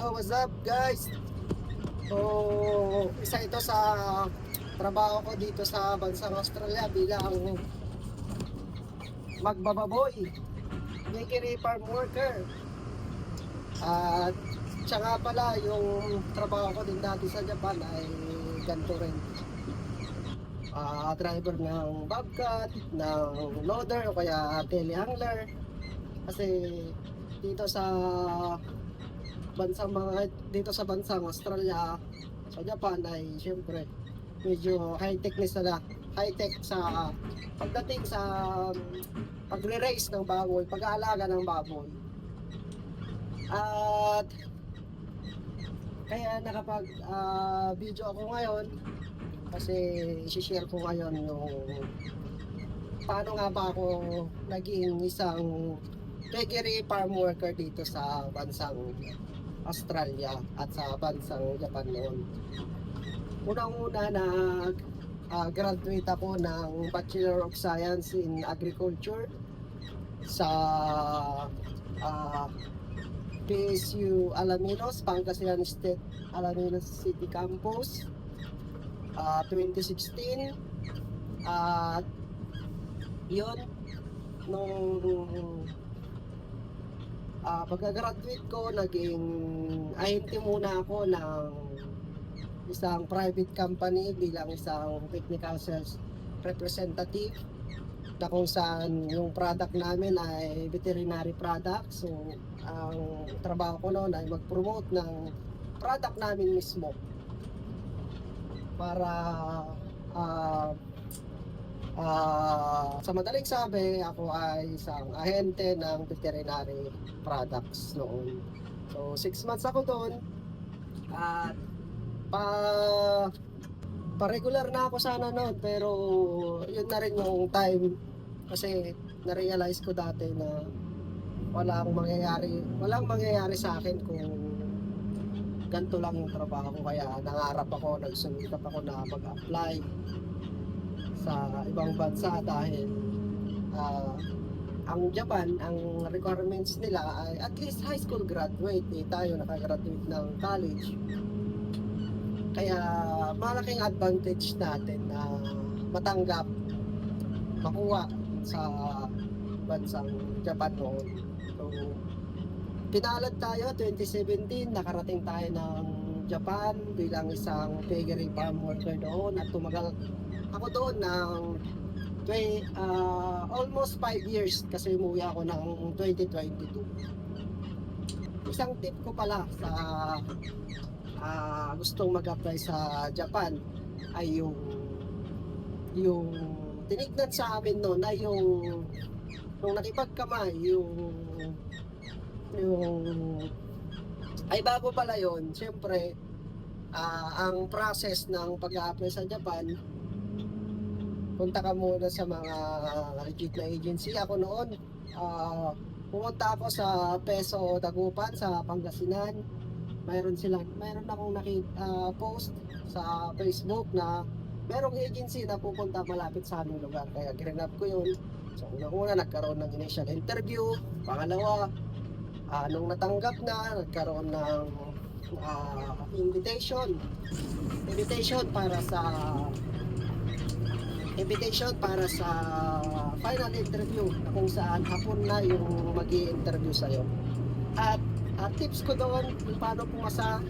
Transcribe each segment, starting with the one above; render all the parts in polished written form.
Hello, what's up guys? So, isa ito sa trabaho ko dito sa bansang Australia bilang magbababoy, bakery farm worker. At siya nga pala, yung trabaho ko din dati sa Japan ay ganito rin. Driver ng bobcat, ng loader o kaya telehandler. Kasi dito sa dito sa bansang Australia, sa Japan ay syempre medyo high-tech na sila. High-tech sa pagdating sa pagre-raise ng baboy, pag-aalaga ng baboy. At kaya nakapag video ako ngayon kasi i-share ko ngayon yung paano nga ba ako naging isang bakery farm worker dito sa bansang Australia at sa bansang Japan noon. Unang-una graduate ako ng Bachelor of Science in Agriculture sa PSU Alaminos, Pangasinan State, Alaminos City Campus, 2016. At yun, nung pagka-graduate ko, naging ahente muna ako ng isang private company bilang isang technical sales representative, na kung saan yung product namin ay veterinary product. So ang trabaho ko noon ay mag-promote ng product namin mismo para sa madaling sabi, ako ay isang ahente ng veterinary products noon. So 6 months ako doon at pa-regular na ako sana noon, pero yun na rin yung time kasi na-realize ko dati na walang mangyayari sa akin kung ganito lang yung trabaho ko. Kaya nangarap ako, nagsumikap ako na mag-apply sa ibang bansa dahil ang Japan, ang requirements nila ay at least high school graduate. Tayo nakagraduate ng college, kaya malaking advantage natin na matanggap, makuha sa bansang Japan noon. So pinalad tayo 2017, nakarating tayo ng Japan bilang isang bakery farm worker doon at tumagal ako doon ng almost 5 years kasi umuwi ako ng 2022. Isang tip ko pala sa gustong mag-apply sa Japan ay yung tinignan sa amin noon ay yung nung nakipagkamay ay bago pala yon. Siyempre ang process ng pag-apply sa Japan, punta ka muna sa mga legit na agency. Ako noon pumunta ako sa Peso Dagupan sa Pangasinan. Mayroon akong post sa Facebook na merong agency na pupunta malapit sa aming lugar, kaya ginanap ko yun. So unang-una nagkaroon ng initial interview, pangalawa nung natanggap na, nagkaroon ng invitation para sa final interview, na kung saan hapon na yung mag-i-interview sa'yo. At tips ko doon kung paano pumasa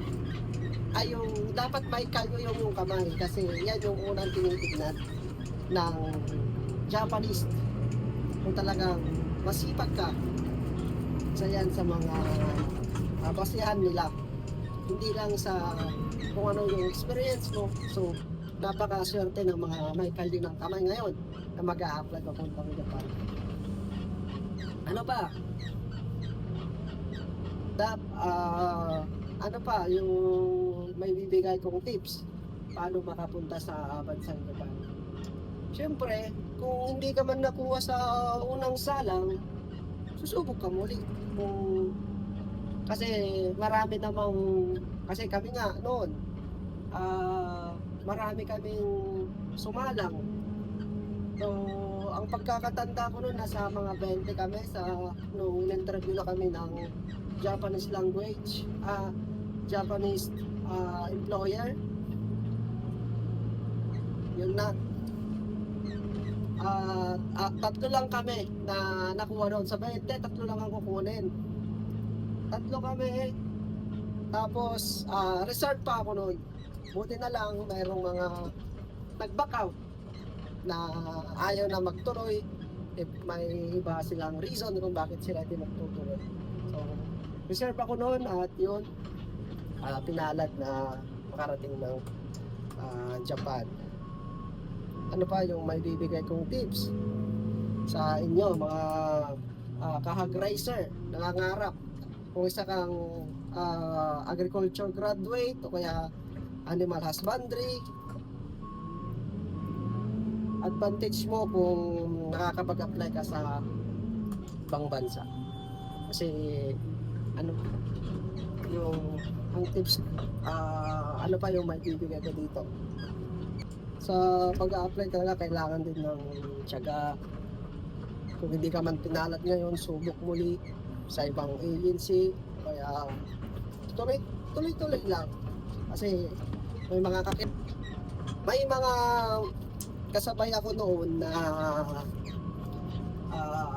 ay yung dapat may kalyo yung kamay, kasi yan yung unang tinitignan ng Japanese. Kung talagang masipag ka, sa yan sa mga basihan nila, hindi lang sa kung ano yung experience mo. So napakaswerte ng mga may kalyo ng kamay ngayon na mag-a-apply papuntang Japan. Ano pa? Ano pa yung may bibigay kong tips paano makapunta sa bansang Japan? Siyempre, kung hindi ka man nakuha sa unang salang, susubok ka muli. Kasi marami namang, kasi kami nga noon, marami kaming sumalang. So ang pagkakatanda ko noon, nasa mga 20 kami nung in-interview na kami ng Japanese language. Japanese employer. Yun na. Tatlo lang kami na nakuha doon. Sa 20, tatlo lang ang kukunin. Tatlo kami. Tapos, reserve pa ako noon. Buti na lang, mayroong mga nag-back out na ayaw na magtuloy. If may iba silang reason kung bakit sila hindi magtutuloy. So, reserve ako noon at yun, pinalad na makarating ng Japan. Ano pa yung may bibigay kong tips sa inyo mga kahag racer nangangarap kung isa kang agriculture graduate o kaya animal husbandry. Advantage mo kung nakakapag-apply ka sa ibang bansa kasi ano yung ang tips ano pa yung may bibigay ko dito sa pag-a-apply talaga. Kailangan din ng tiyaga. Kung hindi ka man pinalad ngayon, subok muli sa ibang agency. Kaya tuloy-tuloy lang. Kasi may mga kasabay ako noon na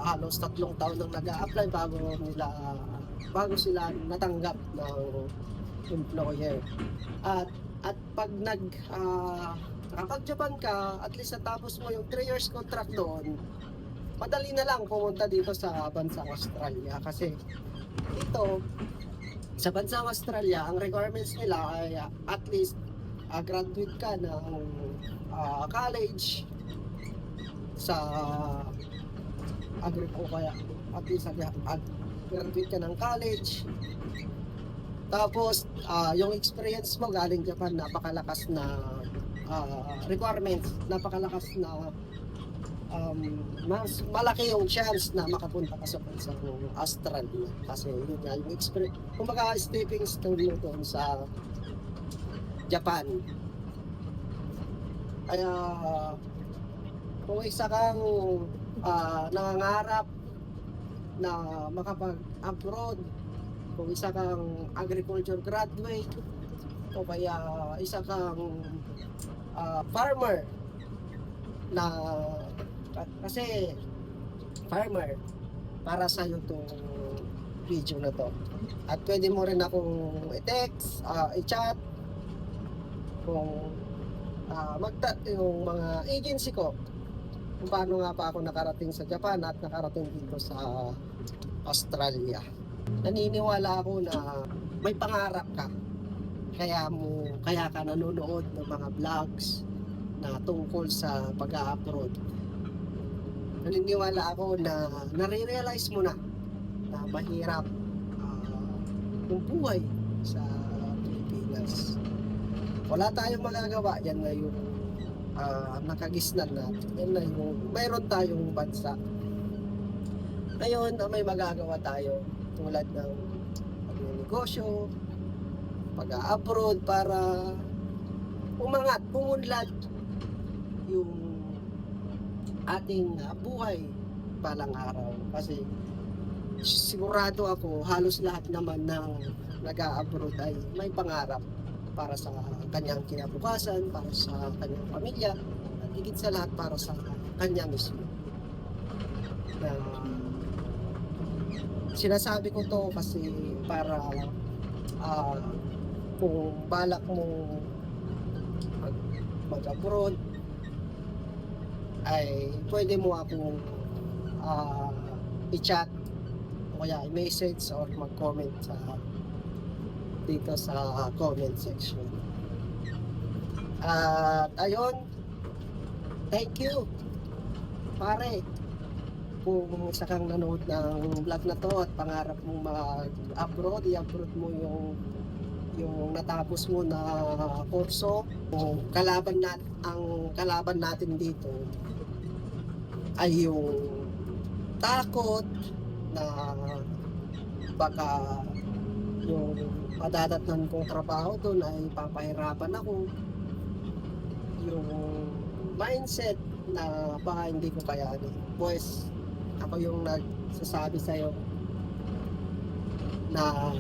halos 3 taon nang nag-a-apply bago sila natanggap ng employer. At pag kapag Japan ka, at least natapos mo yung 3 years contract doon, madali na lang pumunta dito sa bansang Australia. Kasi dito, sa bansang Australia, ang requirements nila ay at least graduate ka ng college sa kaya at least graduate ka ng college. Tapos, yung experience mo galing Japan, napakalakas na requirements, napakalakas na mas malaki yung chance na makapunta ka sa bansang Australia. Kasi yun nga, yung experience, kumbaga stepping stone mo doon sa Japan. Kaya, kung isa kang nangangarap na makapag-abroad, kung isa kang agriculture graduate, o kaya isa kang farmer na kasi farmer, para sa iyo itong video na to. At pwede mo rin akong i-text, i-chat kung yung mga agency ko kung paano nga pa ako nakarating sa Japan at nakarating dito sa Australia. Naniniwala ako na may pangarap ka, kaya ka nanonood ng mga vlogs na tungkol sa pag-a-abroad. Naniniwala ako na nare-realize mo na mahirap yung buhay sa Pilipinas. Wala tayong magagawa. Yan na yung nakagisnan natin. Yan na yung mayroon tayong bansa. Ngayon, may magagawa tayo tulad ng negosyo, pag-a-abroad para umunlad yung ating buhay balang araw. Kasi sigurado ako halos lahat naman ng nag-a-abroad ay may pangarap para sa kanyang kinabukasan, para sa kanyang pamilya, at higit sa lahat para sa kanya mismo. Sinasabi ko to kasi para kung balak mo mag-abroad ay pwede mo akong i-chat o kaya i-message or mag-comment dito sa comment section. At ayun, thank you pare kung isa kang nanood ng vlog na to at pangarap mo mag-abroad, i-abroad mo yung natapos mo na kurso. Ang kalaban natin dito ay yung takot na baka yung madadatnan kong trabaho doon ay papahirapan ako, yung mindset na baka hindi ko kayanin. Pues ako yung nagsasabi sa'yo na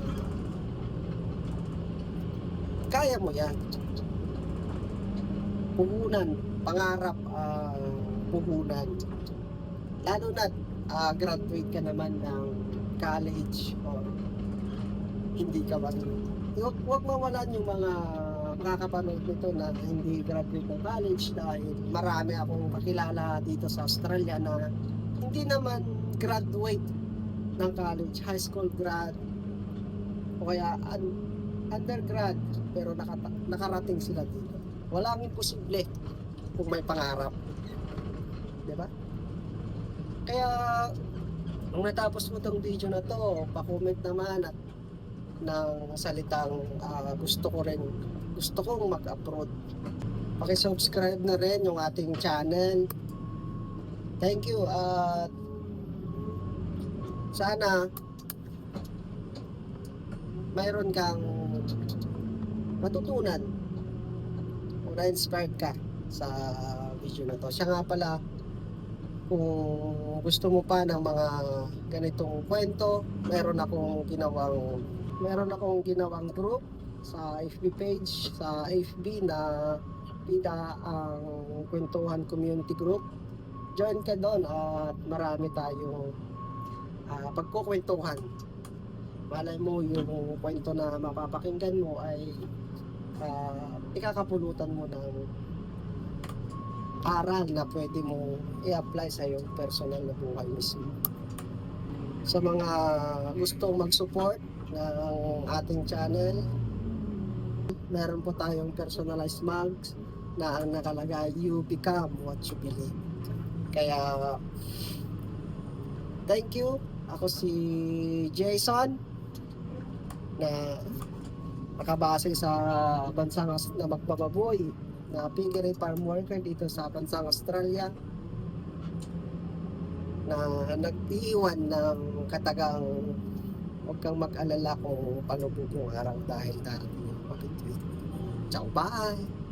kaya mo yan. Puhunan, pangarap, puhunan. Lalo na graduate ka naman ng college o hindi ka marunong. Huwag mawalan yung mga makakapanood nito na hindi graduate ng college dahil marami akong makilala dito sa Australia na hindi naman graduate ng college, high school grad o kaya undergrad pero nakarating sila dito. Walang imposible kung may pangarap. Diba? Kaya nung natapos mo tong video na to, pa-comment naman at ng salitang gusto kong mag-upload. Paki-subscribe na rin yung ating channel. Thank you at sana mayroon kang matutunan o na-inspired ka sa video na to. Siya nga pala, kung gusto mo pa ng mga ganitong kwento, meron akong ginawang group sa FB page, sa FB na Pida ang Kwentuhan Community Group. Join ka doon at marami tayong pagkukwentuhan. Malay mo yung kwento na mapapakinggan mo ay ikakapulutan mo ng aral na pwede mo i-apply sa iyong personal na buhay mismo. Sa mga gustong mag-support ng ating channel, meron po tayong personalized mugs na ang nakalagay, "You become what you believe." Kaya thank you. Ako si Jason na nakabase sa bansang na magbababoy na piggery farm worker dito sa bansang Australia na nag-iwan ng katagang huwag kang mag-alala kung paano buong araw dahil darating yung pag-tweet. Ciao, bye!